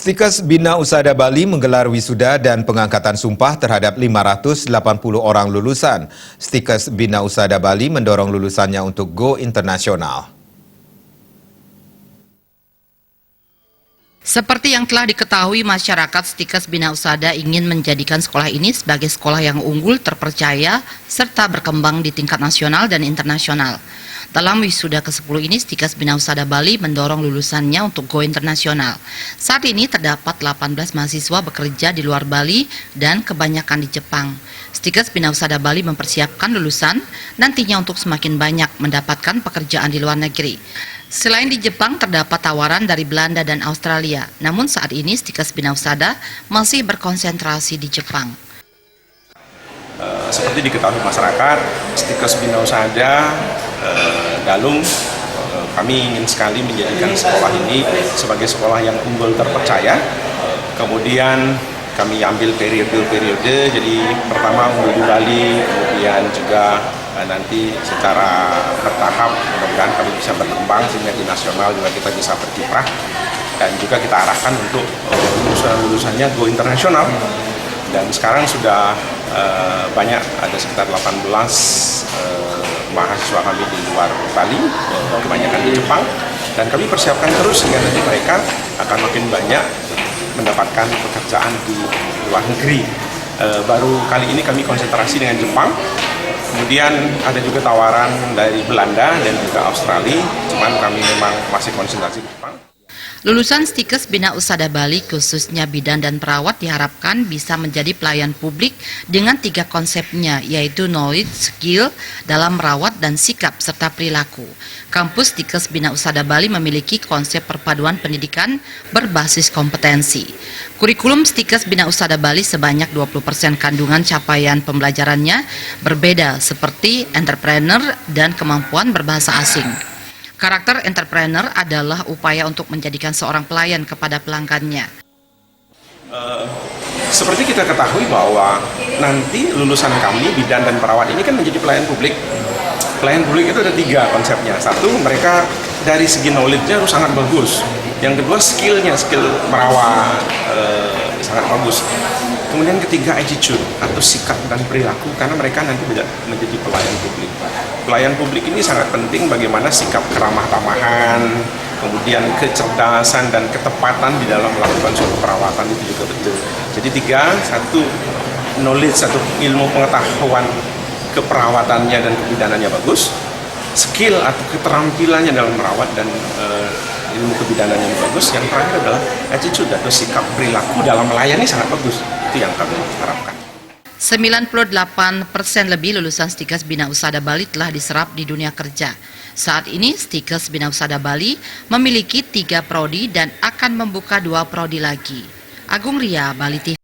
Stikes Bina Usada Bali menggelar wisuda dan pengangkatan sumpah terhadap 580 orang lulusan. Stikes Bina Usada Bali mendorong lulusannya untuk go internasional. Seperti yang telah diketahui masyarakat, Stikes Bina Usada ingin menjadikan sekolah ini sebagai sekolah yang unggul, terpercaya, serta berkembang di tingkat nasional dan internasional. Dalam wisuda ke-10 ini, Stikes Bina Usada Bali mendorong lulusannya untuk go internasional. Saat ini terdapat 18 mahasiswa bekerja di luar Bali dan kebanyakan di Jepang. Stikes Bina Usada Bali mempersiapkan lulusan nantinya untuk semakin banyak mendapatkan pekerjaan di luar negeri. Selain di Jepang, terdapat tawaran dari Belanda dan Australia. Namun saat ini Stikes Bina Usada masih berkonsentrasi di Jepang. Seperti diketahui masyarakat, Stikes Bina Usada Dalung, kami ingin sekali menjadikan sekolah ini sebagai sekolah yang unggul terpercaya. Kemudian kami ambil periode-periode, jadi pertama unggul di Bali, kemudian juga nanti secara bertahap mudah-mudahan kami bisa berkembang sehingga di nasional juga kita bisa berkiprah, dan juga kita arahkan untuk lulusan-lulusannya go internasional. Dan sekarang sudah banyak, ada sekitar 18 mahasiswa kami di luar Bali, kebanyakan di Jepang, dan kami persiapkan terus sehingga nanti mereka akan makin banyak mendapatkan pekerjaan di luar negeri. Baru kali ini kami konsentrasi dengan Jepang, kemudian ada juga tawaran dari Belanda dan juga Australia, cuman kami memang masih konsentrasi di Jepang. Lulusan Stikes Bina Usada Bali, khususnya bidan dan perawat, diharapkan bisa menjadi pelayan publik dengan 3 konsepnya, yaitu knowledge, skill dalam merawat, dan sikap serta perilaku. Kampus Stikes Bina Usada Bali memiliki konsep perpaduan pendidikan berbasis kompetensi. Kurikulum Stikes Bina Usada Bali sebanyak 20% kandungan capaian pembelajarannya berbeda, seperti entrepreneur dan kemampuan berbahasa asing. Karakter entrepreneur adalah upaya untuk menjadikan seorang pelayan kepada pelanggannya. Seperti kita ketahui bahwa nanti lulusan kami, bidan dan perawat ini kan menjadi pelayan publik. Pelayan publik itu ada 3 konsepnya. Satu, mereka dari segi knowledge-nya harus sangat bagus. Yang kedua, skill merawat sangat bagus. Kemudian ketiga, attitude atau sikap dan perilaku, karena mereka nanti menjadi pelayan publik. Pelayan publik ini sangat penting, bagaimana sikap keramah tamahan, kemudian kecerdasan dan ketepatan di dalam melakukan suatu perawatan itu juga betul. Jadi 3, satu knowledge, satu ilmu pengetahuan keperawatannya dan kebidanannya bagus, skill atau keterampilannya dalam merawat dan ilmu kebidanannya yang bagus. Yang terakhir adalah attitude atau sikap perilaku dalam melayani sangat bagus. Itu yang kami harapkan. 98% lebih lulusan Stikes Bina Usada Bali telah diserap di dunia kerja. Saat ini Stikes Bina Usada Bali memiliki 3 prodi dan akan membuka 2 prodi lagi. Agung Ria, Bali TV.